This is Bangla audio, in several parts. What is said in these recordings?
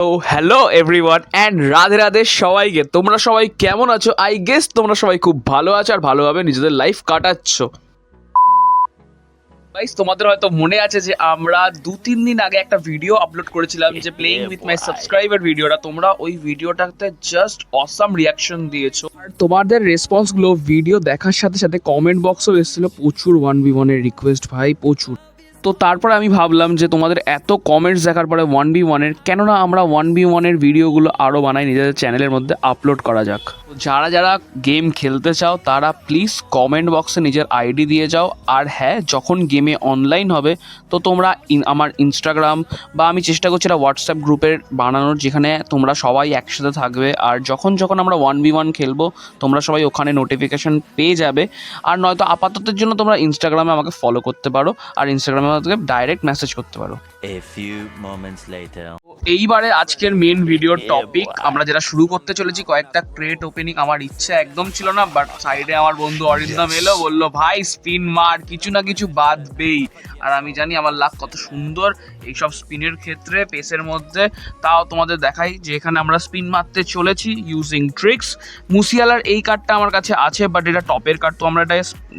তো hello everyone and Radhe Radhe সবাইকে। তোমরা সবাই কেমন আছো? আই গেস তোমরা সবাই খুব ভালো আছো আর ভালোভাবে নিজেদের লাইফ কাটাচ্ছ। গাইস, তোমাদের হয়তো মনে আছে যে আমরা 2-3 দিন আগে একটা ভিডিও আপলোড করেছিলাম যে প্লেইং উইথ মাই সাবস্ক্রাইবার ভিডিওটা। তোমরা ওই ভিডিওটাতে জাস্ট অসাম রিয়াকশন দিয়েছো আর তোমাদের রেসপন্সগুলো ভিডিও দেখার সাথে সাথে কমেন্ট বক্সও এসেছিল প্রচুর 1v1 এর রিকোয়েস্ট, ভাই প্রচুর। তো তারপরে আমি ভাবলাম যে তোমাদের এত কমেন্টস দেখার পরে 1v1 এর কেননা আমরা 1v1 এর ভিডিওগুলো আরও বানাই, নিজেদের চ্যানেলের মধ্যে আপলোড করা যাক। তো যারা যারা গেম খেলতে চাও তারা প্লিজ কমেন্ট বক্সে নিজের আইডি দিয়ে যাও। আর হ্যাঁ, যখন গেমে অনলাইন হবে তো তোমরা আমার ইনস্টাগ্রাম বা আমি চেষ্টা করছি একটা হোয়াটসঅ্যাপ গ্রুপের বানানোর, যেখানে তোমরা সবাই একসাথে থাকবে। আর যখন যখন আমরা 1v1 খেলবো তোমরা সবাই ওখানে নোটিফিকেশান পেয়ে যাবে। আর নয়তো আপাততের জন্য তোমরা ইনস্টাগ্রামে আমাকে ফলো করতে পারো আর ইনস্টাগ্রামে আমাকে ডাইরেক্ট মেসেজ করতে পারো। A few moments later. এইবারে আজকের মেন ভিডিওর টপিক আমরা যেটা শুরু করতে চলেছি, কয়েকটা ক্রেট ওপেনিং। আমার ইচ্ছা একদম ছিল না, বাট সাইডে আমার বন্ধু অরিন্দম এলো, বললো ভাই স্পিন মার, কিছু না কিছু বাদবেই। আর আমি জানি আমার লাক কত সুন্দর এইসব স্পিনের ক্ষেত্রে, পেসের মধ্যে। তাও তোমাদের দেখাই যে এখানে আমরা স্পিন মারতে চলেছি ইউজিং ট্রিক্স। মুসিয়ালার এই কার্ডটা আমার কাছে আছে, বাট এটা টপের কার্ড, তো আমরা এটা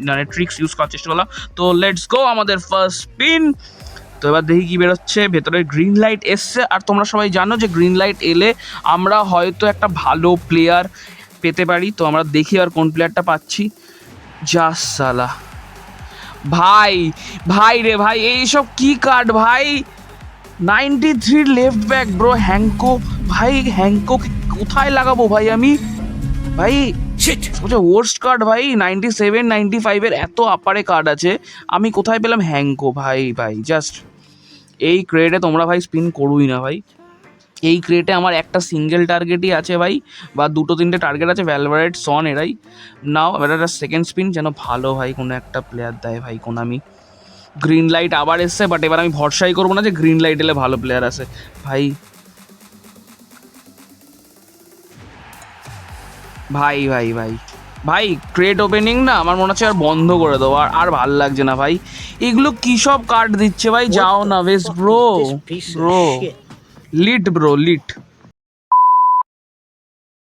মানে ট্রিক্স ইউজ করার চেষ্টা করলাম। তো লেটস গো, আমাদের ফার্স্ট স্পিন। তো এবার দেখি কি বেরোচ্ছে। ভেতরে গ্রিন লাইট এসছে, আর তোমরা সবাই জানো যে গ্রিন লাইট এলে আমরা হয়তো একটা ভালো প্লেয়ার পেতে পারি। তো আমরা দেখি আর কোন প্লেয়ারটা পাচ্ছি। জাস সালা, ভাই ভাই রে ভাই, এইসব কি কার্ড ভাই। 93 লেফট ব্যাক ব্রো, হ্যাঙ্কো। ভাই হ্যাঙ্কোকে কোথায় লাগাবো ভাই আমি? ভাই ওয়ার্স্ট কার্ড ভাই। 97 95 এর এত আপারে কার্ড আছে, আমি কোথায় পেলাম হ্যাঙ্কো? ভাই ভাই জাস্ট এই ক্রেটে তোমরা ভাই স্পিন করুই না ভাই। এই ক্রেটে আমার একটা সিঙ্গেল টার্গেটই আছে ভাই, বা 2-3টে টার্গেট আছে, ভ্যালভারেট, সন, এরাই। নাও এবার একটা সেকেন্ড স্পিন যেন ভালো ভাই কোনো একটা প্লেয়ার দেয় ভাই। আমি গ্রিন লাইট আবার এসছে, বাট এবার আমি ভরসাই করবো না যে গ্রিন লাইট এলে ভালো প্লেয়ার আছে ভাই। ভাই ভাই ভাই ভাই ক্রেট ওপেনিং না আমার মনে হচ্ছে আর বন্ধ করে দেবো, আর ভাল লাগছে না ভাই। এগুলো কী সব কার্ড দিচ্ছে ভাই, যাও না বেশ bro. Bro lit, bro lit.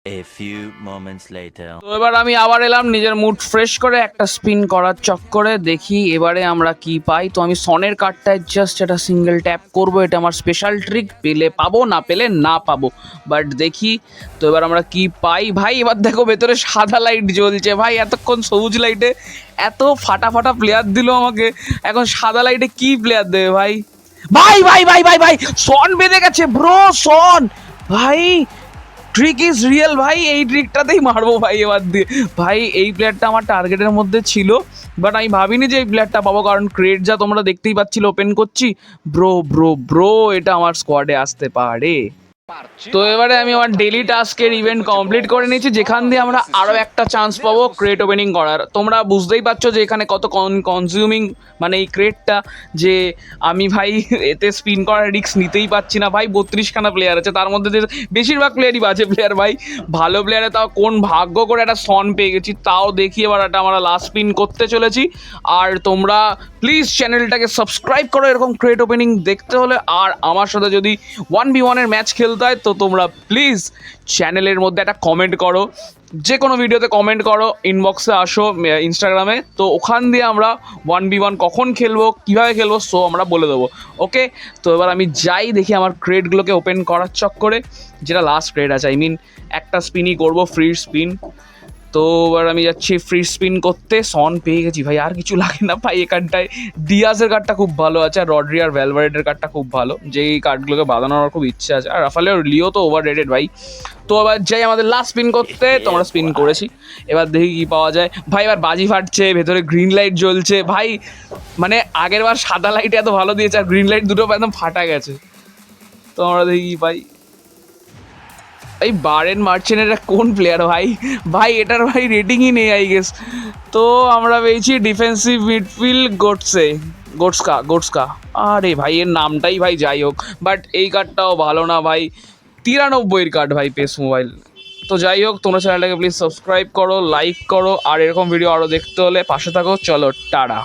A few moments later. তো এবার আমি আবার এলাম নিজের মুড ফ্রেশ করে একটা স্পিন করার চক্করে, দেখি এবারে আমরা কি পাই। তো আমি সনের কার্ডটায় জাস্ট একটা সিঙ্গেল ট্যাপ করব, এটা আমার স্পেশাল ট্রিক, পেলে পাবো না পেলে না পাবো, বাট দেখি। তো এবার আমরা কি পাই ভাই। এবার দেখো ভেতরে সাদা লাইট জ্বলছে ভাই, এতক্ষণ সবুজ লাইটে এত ফাটা ফাটা প্লেয়ার দিল আমাকে, এখন সাদা লাইটে কি প্লেয়ার দেবে ভাই? ভাই ভাই ভাই ভাই ভাই সন বেঁধে গেছে ব্রো, সন ভাই। ট্রিক ইজ রিয়েল ভাই, এই ট্রিকটাতেই মারবো ভাই এবার দিয়ে। ভাই এই প্লেয়ারটা আমার টার্গেটের মধ্যে ছিল, বাট আমি ভাবিনি যে এই প্লেয়ারটা পাবো, কারণ ক্রেট যা তোমরা দেখতেই পাচ্ছিল ওপেন করছি। ব্রো ব্রো ব্রো, এটা আমার স্কোয়াডে আসতে পারে। তো এবারে আমি আমার ডেলি টাস্কের ইভেন্ট কমপ্লিট করে নিয়েছি, যেখান দিয়ে আমরা আরও একটা চান্স পাবো ক্রেট ওপেনিং করার। তোমরা বুঝতেই পারছো যে এখানে কত কনজিউমিং মানে এই ক্রেটটা, যে আমি ভাই এতে স্পিন করার রিস্ক নিতেই পারছি না ভাই। 32খানা প্লেয়ার আছে, তার মধ্যে বেশিরভাগ প্লেয়ারই বাজে প্লেয়ার ভাই। ভালো প্লেয়ারে তাও কোন ভাগ্য করে একটা সন পেয়ে গেছি। তাও দেখি এবার একটা আমরা লাস্ট স্পিন করতে চলেছি। আর তোমরা প্লিজ চ্যানেলটাকে সাবস্ক্রাইব করো এরকম ক্রেট ওপেনিং দেখতে হলে। আর আমার সাথে যদি 1v1 এর ম্যাচ খেলতে হয় তো তোমরা প্লিজ চ্যানেলের মধ্যে একটা কমেন্ট করো, যে কোনো ভিডিওতে কমেন্ট করো, ইনবক্সে আসো ইনস্টাগ্রামে, তো ওখান দিয়ে আমরা 1v1 কখন খেলবো, কীভাবে খেলবো, সো আমরা বলে দেবো। ওকে, তো এবার আমি যাই দেখি আমার ক্রেটগুলোকে ওপেন করার চক্করে, যেটা লাস্ট ক্রেট আছে, একটা স্পিনই করবো, ফ্রি স্পিন। তো এবার আমি যাচ্ছি ফ্রি স্পিন করতে। সন পেয়ে গেছি ভাই, আর কিছু লাগে না ভাই। এই কার্ডটায় ডিয়াজের কার্ডটা খুব ভালো আছে, আর রড্রি আর ভ্যালভারেটের কার্ডটা খুব ভালো, যেই কার্ডগুলোকে বাঁধানোর আমার খুব ইচ্ছা আছে। আর রাফালের লিও তো ওভার রেটেড ভাই। তো এবার যাই আমাদের লাস্ট স্পিন করতে, তো আমরা স্পিন করেছি। এবার দেখি কী পাওয়া যায় ভাই। এবার বাজি ফাটছে, ভেতরে গ্রিন লাইট জ্বলছে ভাই। মানে আগের বার সাদা লাইট এত ভালো দিয়েছে, আর গ্রিন লাইট দুটো একদম ফাটা গেছে। তো আমরা দেখি কী পাই। এই বারেন মার্চেন্টের কোন প্লেয়ার ভাই? ভাই এটার ভাই রেটিংই নেই আই গেস। তো আমরা পেয়েছি ডিফেন্সিভ মিডফিল্ড গোটস্কা। আরে ভাই এর নামটাই ভাই যাই হোক, বাট এই কার্ডটাও ভালো না ভাই। 93 কার্ড ভাই পেস মোবাইল। তো যাই হোক, তোমরা চ্যানেলটাকে প্লিজ সাবস্ক্রাইব করো, লাইক করো, আর এরকম ভিডিও আরও দেখতে হলে পাশে থাকো। চলো টাটা।